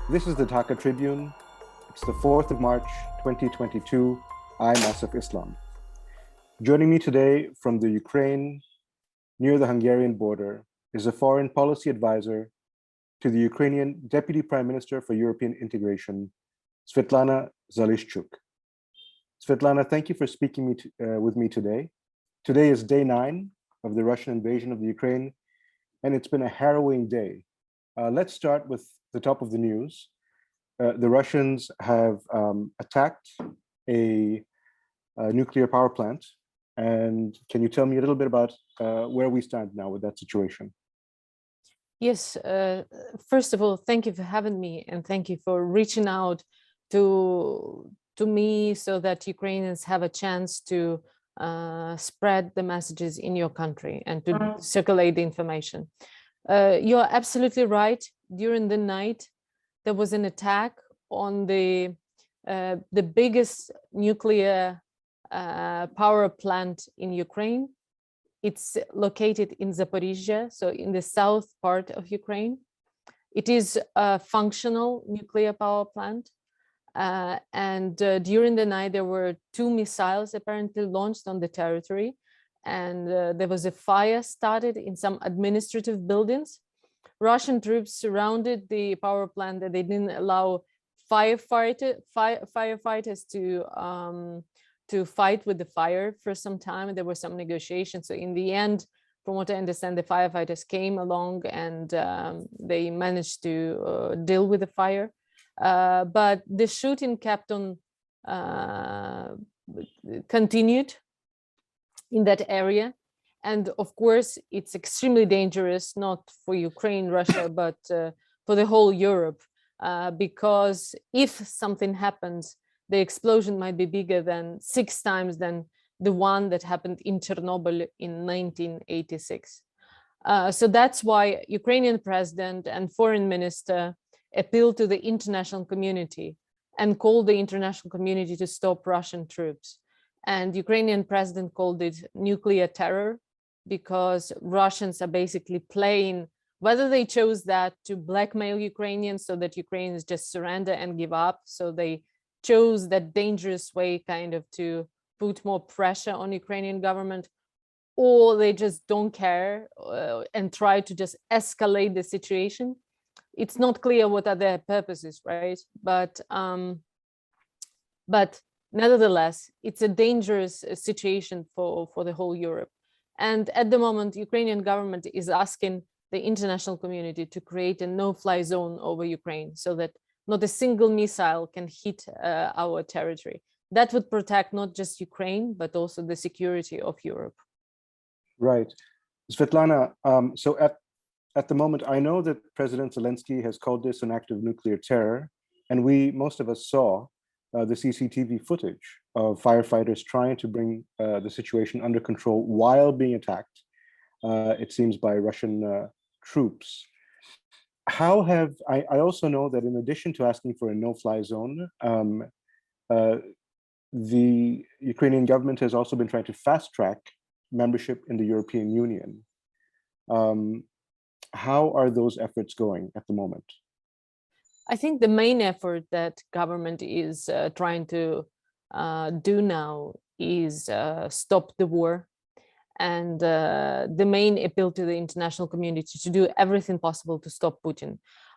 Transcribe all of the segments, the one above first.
This is the Dhaka Tribune. It's the 4th of March, 2022. I'm Asif Islam. Joining me today from the Ukraine, near the Hungarian border, is a foreign policy advisor to the Ukrainian Deputy Prime Minister for European Integration, Svitlana Zalishchuk. Svitlana, thank you for speaking with me today. Today is day 9 of the Russian invasion of the Ukraine, and it's been a harrowing day. Let's start with the top of the news. The Russians have attacked a nuclear power plant. And can you tell me a little bit about where we stand now with that situation? Yes, first of all, thank you for having me, and thank you for reaching out to me so that Ukrainians have a chance to spread the messages in your country and to circulate the information. You're absolutely right. During the night, there was an attack on the biggest nuclear power plant in Ukraine. It's located in Zaporizhia, so in the south part of Ukraine. It is a functional nuclear power plant. During the night, there were 2 missiles apparently launched on the territory. And there was a fire started in some administrative buildings. Russian troops surrounded the power plant, and they didn't allow firefighters to fight with the fire for some time. There were some negotiations. So in the end, from what I understand, the firefighters came along and they managed to deal with the fire. But the shooting kept on, continued in that area. And of course, it's extremely dangerous, not for Ukraine, Russia, but for the whole Europe, because if something happens, the explosion might be bigger than 6 times than the one that happened in Chernobyl in 1986. So that's why Ukrainian president and foreign minister appealed to the international community and called the international community to stop Russian troops. And Ukrainian president called it nuclear terror, because Russians are basically playing, whether they chose that to blackmail Ukrainians so that Ukrainians just surrender and give up. So they chose that dangerous way kind of to put more pressure on Ukrainian government, or they just don't care and try to just escalate the situation. It's not clear what are their purposes, right? But nevertheless, it's a dangerous situation for the whole Europe. And at the moment, Ukrainian government is asking the international community to create a no-fly zone over Ukraine so that not a single missile can hit our territory. That would protect not just Ukraine, but also the security of Europe. Right. Svitlana, so at the moment, I know that President Zelensky has called this an act of nuclear terror, and most of us saw the CCTV footage of firefighters trying to bring the situation under control while being attacked, it seems, by Russian troops. How have, I also know that in addition to asking for a no-fly zone, the Ukrainian government has also been trying to fast-track membership in the European Union. How are those efforts going at the moment? I think the main effort that government is trying to do now is stop the war. And the main appeal to the international community to do everything possible to stop Putin.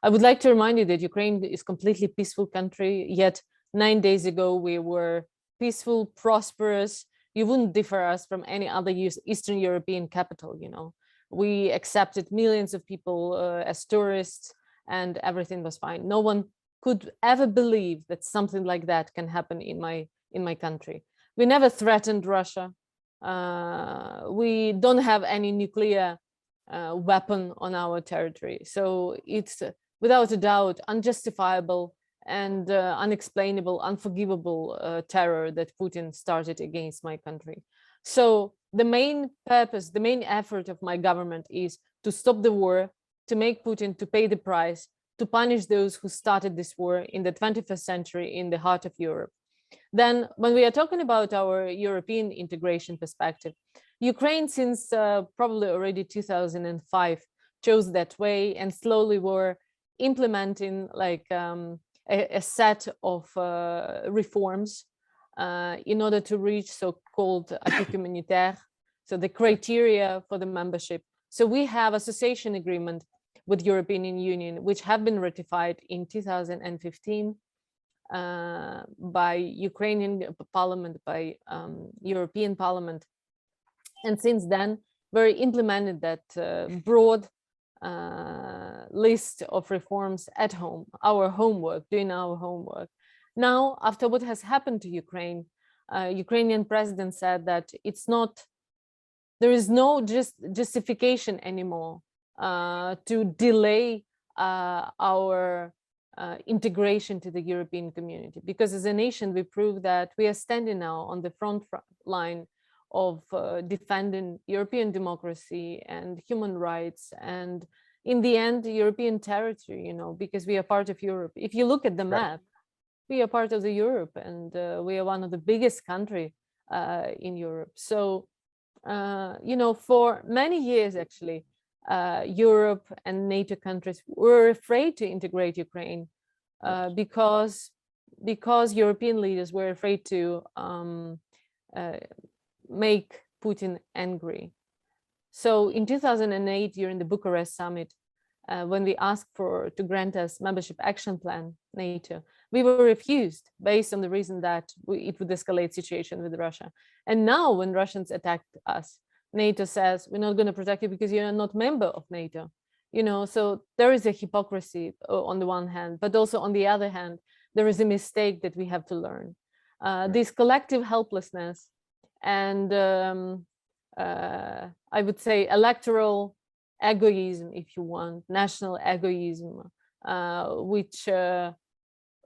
I would like to remind you that Ukraine is a completely peaceful country, yet 9 days ago we were peaceful, prosperous. You wouldn't differ us from any other Eastern European capital, you know. We accepted millions of people as tourists, and everything was fine. No one could ever believe that something like that can happen in my country. We never threatened Russia. We don't have any nuclear weapon on our territory. So it's without a doubt unjustifiable and unexplainable, unforgivable terror that Putin started against my country. So the main purpose, the main effort of my government is to stop the war, to make Putin to pay the price, to punish those who started this war in the 21st century in the heart of Europe. Then when we are talking about our European integration perspective, Ukraine since probably already 2005 chose that way and slowly were implementing like a set of reforms in order to reach so-called acquis communautaire, so the criteria for the membership. So we have association agreement with European Union, which have been ratified in 2015 by Ukrainian Parliament, by European Parliament. And since then, we implemented that broad list of reforms at home, doing our homework. Now, after what has happened to Ukraine, Ukrainian president said that there is no justification anymore to delay our integration to the European community, because as a nation, we prove that we are standing now on the front line of defending European democracy and human rights, and in the end, European territory, you know, because we are part of Europe. If you look at the map, we are part of the Europe, and we are one of the biggest country in Europe. So, you know, for many years, actually, Europe and NATO countries were afraid to integrate Ukraine because European leaders were afraid to make Putin angry. So in 2008, during the Bucharest summit, when we asked to grant us membership action plan, NATO, we were refused based on the reason that it would escalate situation with Russia. And now when Russians attacked us, NATO says, we're not going to protect you because you're not member of NATO. You know, so there is a hypocrisy on the one hand, but also on the other hand, there is a mistake that we have to learn. This collective helplessness and I would say electoral egoism, if you want, national egoism, which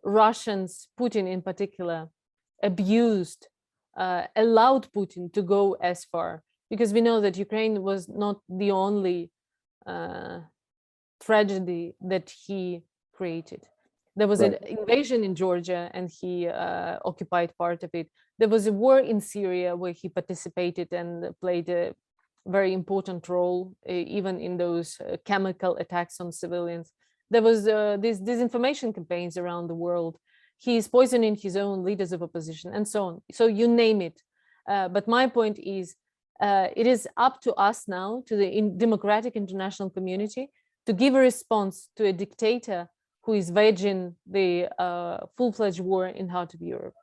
Russians, Putin in particular, abused, allowed Putin to go as far, because we know that Ukraine was not the only tragedy that he created. There was an invasion in Georgia and he occupied part of it. There was a war in Syria where he participated and played a very important role, even in those chemical attacks on civilians. There was these disinformation campaigns around the world. He's poisoning his own leaders of opposition and so on. So you name it. But my point is, it is up to us now, to the democratic international community, to give a response to a dictator who is waging the full-fledged war in heart of Europe.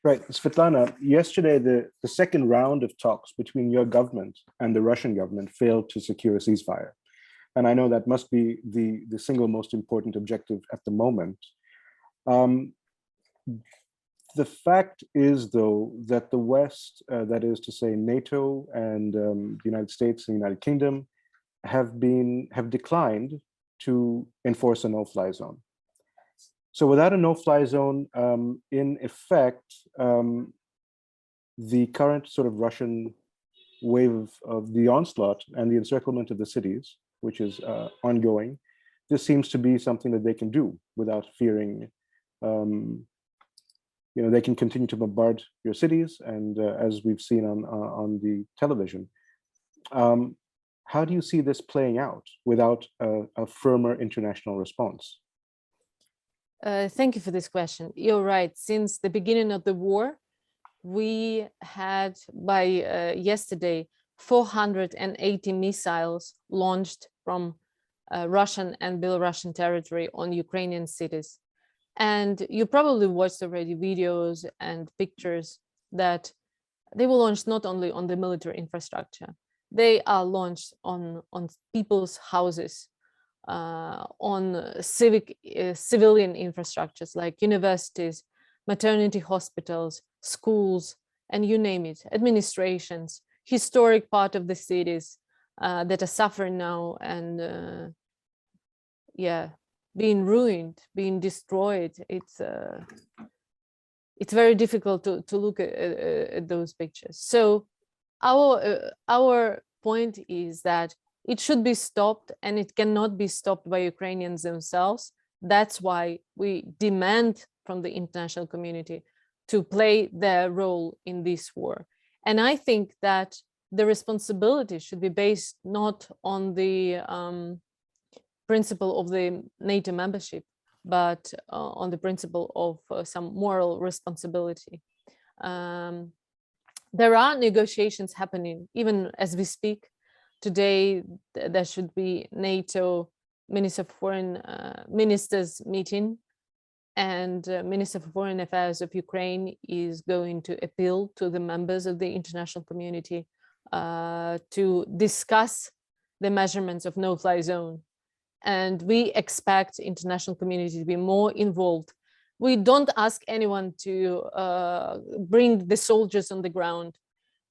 Right. Svitlana, yesterday, the second round of talks between your government and the Russian government failed to secure a ceasefire. And I know that must be the single most important objective at the moment. The fact is, though, that the West, that is to say NATO and the United States and the United Kingdom, have declined to enforce a no-fly zone. So without a no-fly zone, in effect, the current sort of Russian wave of the onslaught and the encirclement of the cities, which is ongoing, this seems to be something that they can do without fearing. You know, they can continue to bombard your cities, and as we've seen on the television. How do you see this playing out without a firmer international response? Thank you for this question. You're right. Since the beginning of the war, we had by yesterday 480 missiles launched from Russian and Belarusian territory on Ukrainian cities. And you probably watched already videos and pictures that they were launched not only on the military infrastructure, they are launched on people's houses, on civilian infrastructures like universities, maternity hospitals, schools, and you name it, administrations, historic part of the cities that are suffering now and being ruined, being destroyed. It's very difficult to look at those pictures. So our point is that it should be stopped, and it cannot be stopped by Ukrainians themselves. That's why we demand from the international community to play their role in this war. And I think that the responsibility should be based not on the principle of the NATO membership, but on the principle of some moral responsibility. There are negotiations happening even as we speak. Today, there should be NATO Ministers meeting, and Minister for Foreign Affairs of Ukraine is going to appeal to the members of the international community to discuss the measurements of no-fly zone. And we expect international community to be more involved. We don't ask anyone to bring the soldiers on the ground.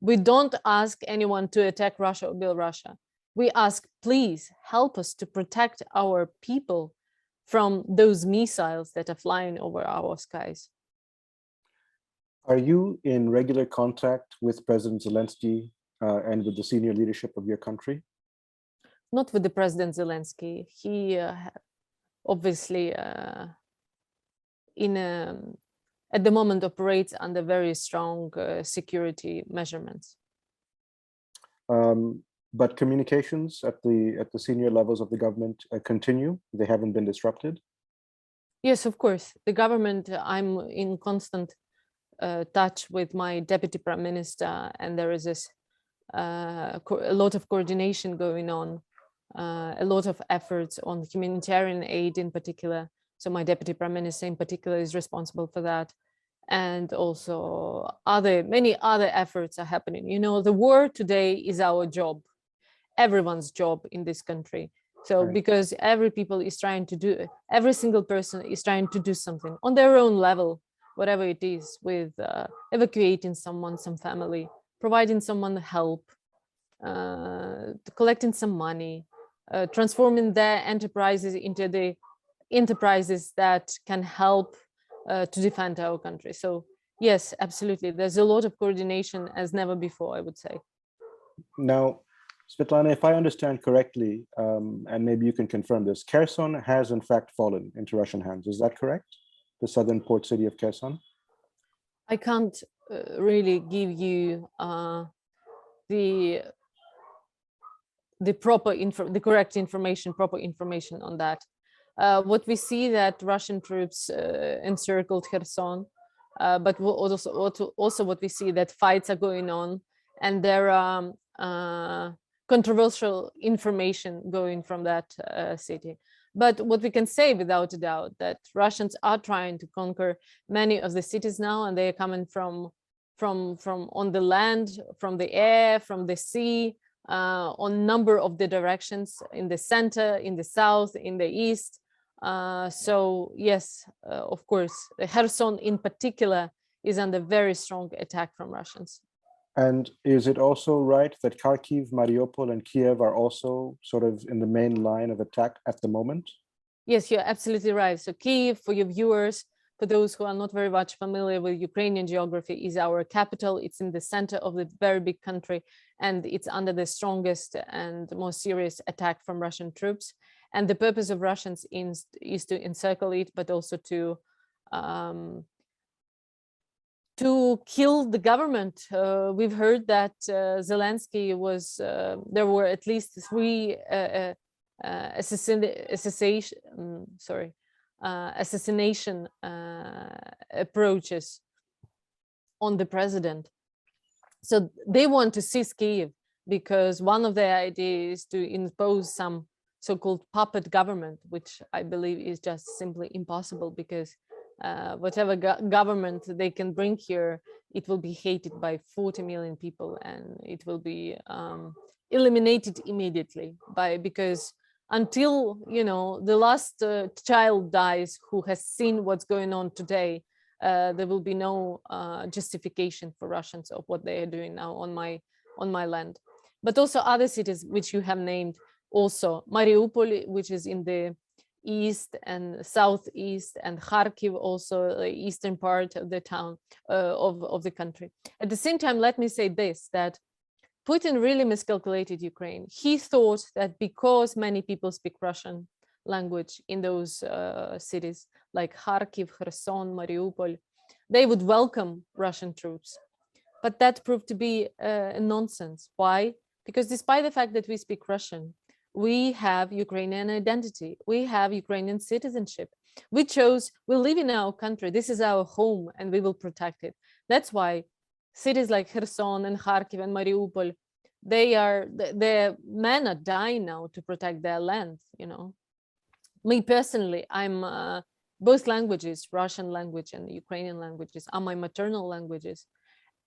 We don't ask anyone to attack Russia or Belarus. We ask, please help us to protect our people from those missiles that are flying over our skies. Are you in regular contact with President Zelensky and with the senior leadership of your country? Not with the President Zelensky. He obviously at the moment operates under very strong security measurements. But communications at the senior levels of the government continue. They haven't been disrupted. Yes, of course. The government, I'm in constant touch with my deputy prime minister, and there is this a lot of coordination going on, a lot of efforts on humanitarian aid in particular. So my deputy prime minister in particular is responsible for that. And also many other efforts are happening. You know, the war today is our job, everyone's job in this country. So Right. because every single person is trying to do something on their own level, whatever it is, with evacuating someone, some family, providing someone help, collecting some money, transforming their enterprises into the enterprises that can help to defend our country. So yes, absolutely. There's a lot of coordination as never before, I would say. Now, Svitlana, if I understand correctly, and maybe you can confirm this, Kherson has in fact fallen into Russian hands. Is that correct? The southern port city of Kherson? I can't really give you the correct information, proper information on that. What we see that Russian troops encircled Kherson, but also what we see that fights are going on, and there are controversial information going from that city. But what we can say without a doubt that Russians are trying to conquer many of the cities now, and they are coming from on the land, from the air, from the sea, on number of the directions, in the center, in the south, in the east. So yes, of course, Kherson in particular is under very strong attack from Russians. And is it also right that Kharkiv, Mariupol, and Kiev are also sort of in the main line of attack at the moment? Yes, you're absolutely right. So Kiev, for your viewers, for those who are not very much familiar with Ukrainian geography, is our capital. It's in the center of the very big country, and it's under the strongest and most serious attack from Russian troops. And the purpose of Russians is to encircle it, but also to kill the government. We've heard that Zelensky was, there were at least 3 assassination approaches on the president. So they want to seize Kiev because one of their ideas is to impose some so-called puppet government, which I believe is just simply impossible because whatever government they can bring here, it will be hated by 40 million people, and it will be eliminated immediately because until, you know, the last child dies who has seen what's going on today, there will be no justification for Russians of what they are doing now on my land. But also other cities which you have named, also Mariupol, which is in the east and southeast, and Kharkiv, also the eastern part of the town of the country. At the same time, let me say this, that Putin really miscalculated Ukraine. He thought that because many people speak Russian language in those cities like Kharkiv, Kherson, Mariupol, they would welcome Russian troops. But that proved to be nonsense. Why? Because despite the fact that we speak Russian, We have Ukrainian identity. We have Ukrainian citizenship. We live in our country. This is our home and we will protect it. That's why cities like Kherson and Kharkiv and Mariupol, their men are dying now to protect their land, you know. Me personally, I'm both languages, Russian language and Ukrainian languages, are my maternal languages.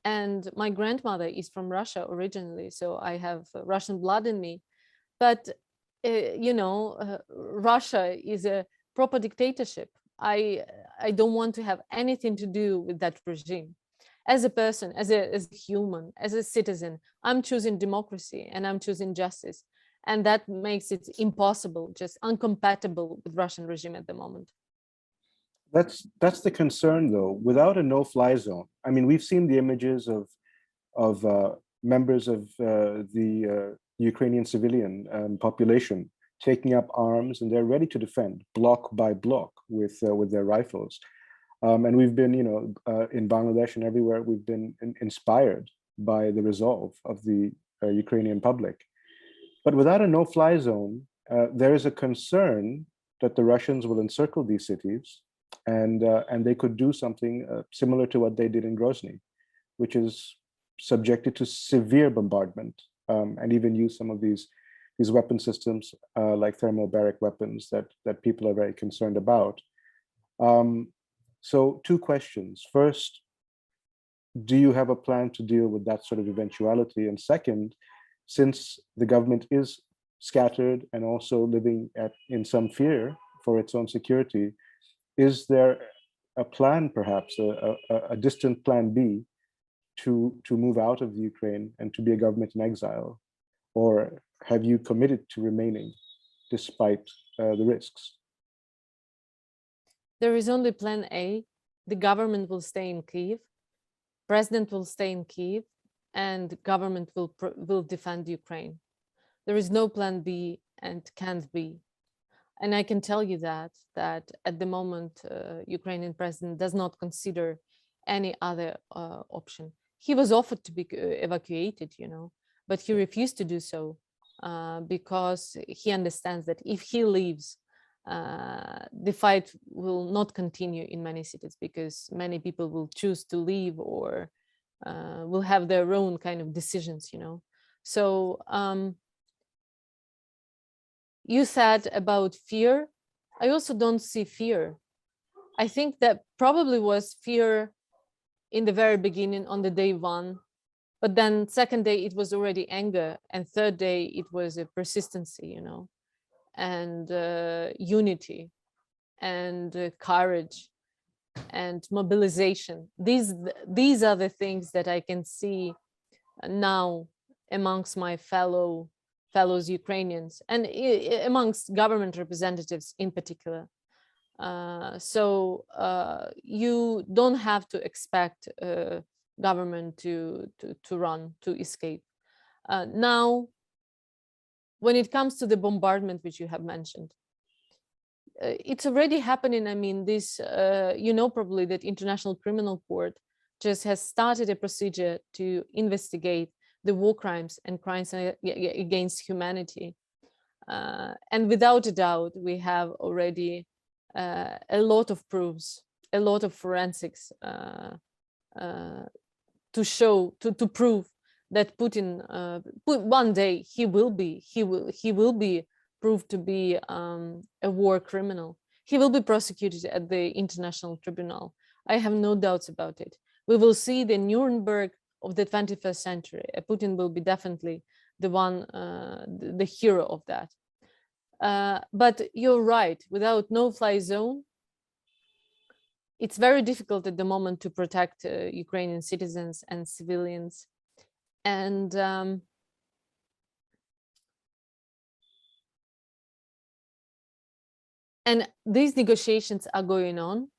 And my grandmother is from Russia originally, so I have Russian blood in me. But Russia is a proper dictatorship. I don't want to have anything to do with that regime. As a person, as a human, as a citizen, I'm choosing democracy and I'm choosing justice. And that makes it impossible, just incompatible with Russian regime at the moment. That's the concern, though. Without a no-fly zone, I mean, we've seen the images of members of the Ukrainian civilian population taking up arms, and they're ready to defend block by block with their rifles. And we've been, in Bangladesh and everywhere, we've been inspired by the resolve of the Ukrainian public. But without a no-fly zone, there is a concern that the Russians will encircle these cities, and they could do something similar to what they did in Grozny, which is subjected to severe bombardment, and even use some of these weapon systems like thermobaric weapons that people are very concerned about. So 2 questions. First, do you have a plan to deal with that sort of eventuality? And second, since the government is scattered and also living in some fear for its own security, is there a plan, perhaps a distant plan B, to move out of the Ukraine and to be a government in exile? Or have you committed to remaining despite the risks? There is only plan A. The government will stay in Kyiv, president will stay in Kyiv, and government will defend Ukraine. There is no plan B and can't be. And I can tell you that at the moment, Ukrainian president does not consider any other option. He was offered to be evacuated, but he refused to do so because he understands that if he leaves, the fight will not continue in many cities because many people will choose to leave or will have their own kind of decisions, So you said about fear. I also don't see fear. I think that probably was fear in the very beginning on the day 1, but then second day it was already anger, and third day it was a persistency, and unity and courage and mobilization. These are the things that I can see now amongst my fellows Ukrainians and amongst government representatives in particular. So you don't have to expect government to escape. Now, when it comes to the bombardment, which you have mentioned, it's already happening. I mean, this, probably that International Criminal Court just has started a procedure to investigate the war crimes and crimes against humanity. And without a doubt, we have already a lot of proofs, a lot of forensics to show, to prove that Putin, one day he will be proved to be a war criminal. He will be prosecuted at the International Tribunal. I have no doubts about it. We will see the Nuremberg of the 21st century. Putin will be definitely the one, the hero of that. But you're right, without no-fly zone, it's very difficult at the moment to protect Ukrainian citizens and civilians. And these negotiations are going on.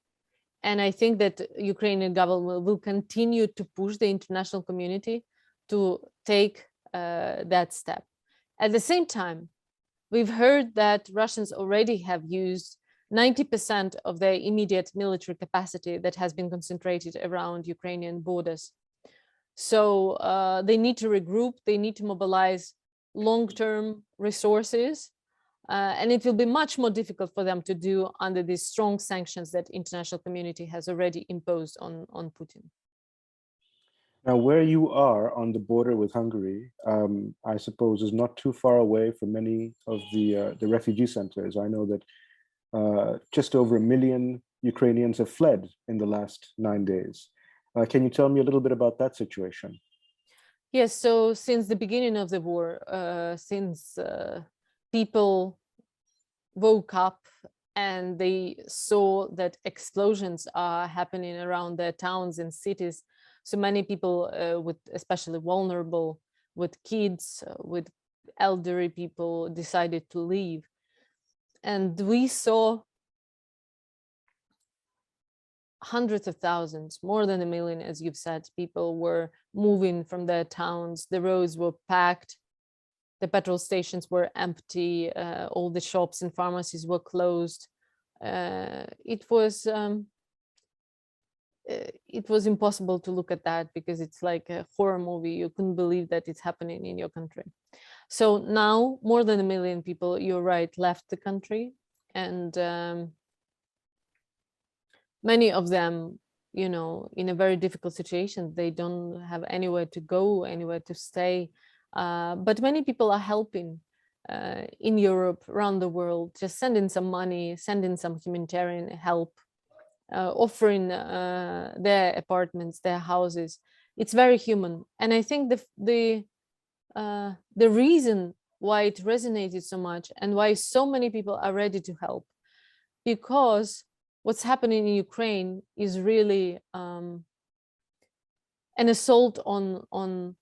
And I think that Ukrainian government will continue to push the international community to take that step. At the same time, we've heard that Russians already have used 90% of their immediate military capacity that has been concentrated around Ukrainian borders. So they need to regroup, they need to mobilize long-term resources, and it will be much more difficult for them to do under these strong sanctions that international community has already imposed on Putin. Now, where you are on the border with Hungary, I suppose is not too far away from many of the refugee centers. I know that just over 1 million Ukrainians have fled in the last 9 days. Can you tell me a little bit about that situation? Yes, so since the beginning of the war, since people woke up and they saw that explosions are happening around their towns and cities, so many people with especially vulnerable, with kids, with elderly people decided to leave. And we saw hundreds of thousands, more than 1 million, as you've said, people were moving from their towns. The roads were packed. The petrol stations were empty. All the shops and pharmacies were closed. It was impossible to look at that because it's like a horror movie. You couldn't believe that it's happening in your country. So now more than 1 million people, you're right, left the country. And many of them, you know, in a very difficult situation. They don't have anywhere to go, anywhere to stay. But many people are helping in Europe, around the world, just sending some money, sending some humanitarian help, offering their apartments, their houses. It's very human. And I think the reason why it resonated so much and why so many people are ready to help, because what's happening in Ukraine is really an assault on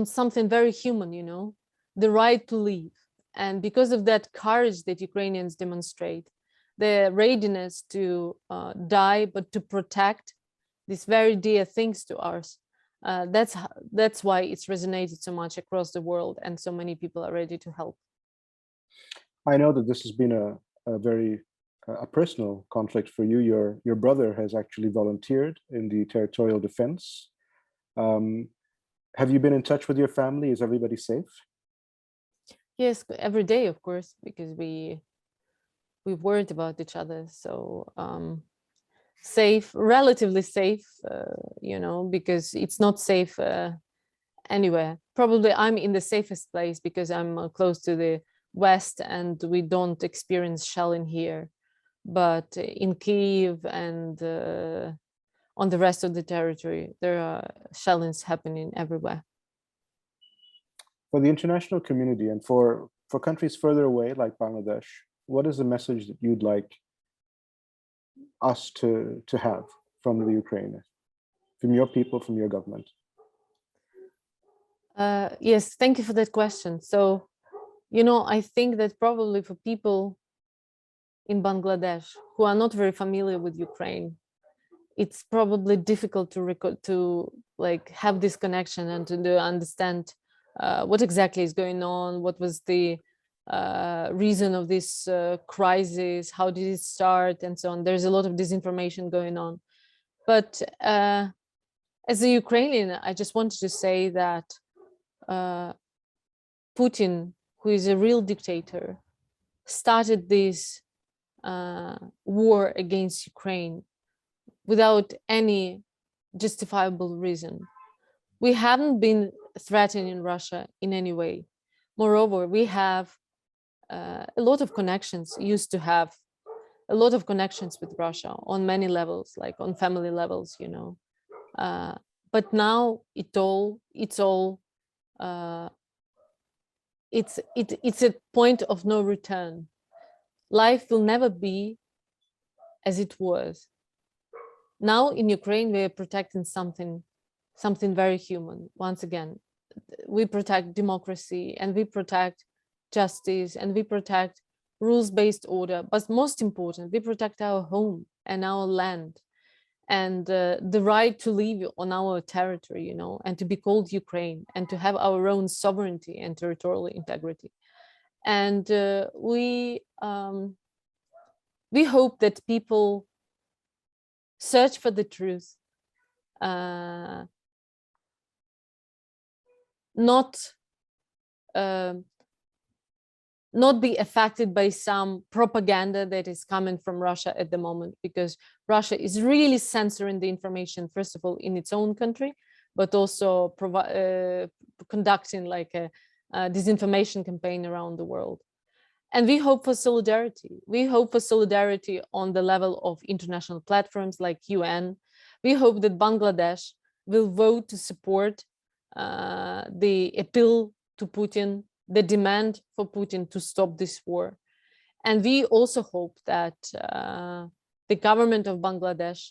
something very human, you know, the right to live. And because of that courage that Ukrainians demonstrate, their readiness to die, but to protect these very dear things to us, that's why it's resonated so much across the world, and so many people are ready to help. I know that this has been a very personal conflict for you. Your brother has actually volunteered in the territorial defense. Have you been in touch with your family? Is everybody safe? Yes, every day, of course, because we worried about each other. So safe, relatively safe, you know, because it's not safe anywhere. Probably I'm in the safest place because I'm close to the west and we don't experience shelling here. But in Kyiv and on the rest of the territory, there are shellings happening everywhere. For the international community and for countries further away, like Bangladesh, what is the message that you'd like us to have from the Ukraine, from your people, from your government? Yes, thank you for that question. So, you know, I think that probably for people in Bangladesh who are not very familiar with Ukraine, it's probably difficult to like have this connection and to understand what exactly is going on, what was the reason of this crisis, how did it start, and so on. There's a lot of disinformation going on. But as a Ukrainian, I just wanted to say that Putin, who is a real dictator, started this war against Ukraine without any justifiable reason. We haven't been threatening Russia in any way. Moreover, we have a lot of connections, used to have a lot of connections with Russia on many levels, like on family levels, you know. But now it's a point of no return. Life will never be as it was. Now in Ukraine, we are protecting something very human. Once again, we protect democracy and we protect justice and we protect rules-based order. But most important, we protect our home and our land and the right to live on our territory, you know, and to be called Ukraine and to have our own sovereignty and territorial integrity. And we hope that people search for the truth, not not be affected by some propaganda that is coming from Russia at the moment, because Russia is really censoring the information, first of all, in its own country, but also conducting like a disinformation campaign around the world. And we hope for solidarity. We hope for solidarity on the level of international platforms like UN. We hope that Bangladesh will vote to support the appeal to Putin, the demand for Putin to stop this war. And we also hope that the government of Bangladesh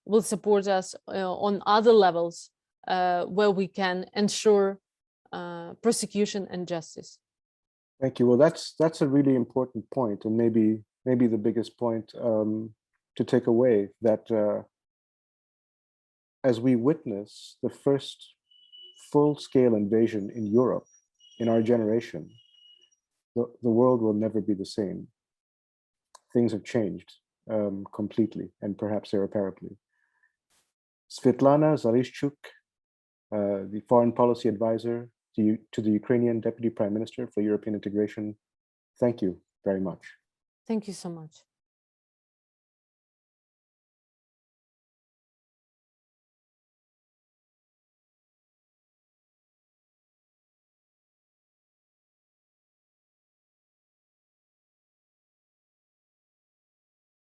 will support us on other levels where we can ensure prosecution and justice. Thank you. Well, that's a really important point, and maybe the biggest point to take away, that as we witness the first full-scale invasion in Europe in our generation, the world will never be the same. Things have changed completely and perhaps irreparably. Svitlana Zalishchuk, the foreign policy advisor to the Ukrainian Deputy Prime Minister for European Integration, thank you very much. Thank you so much.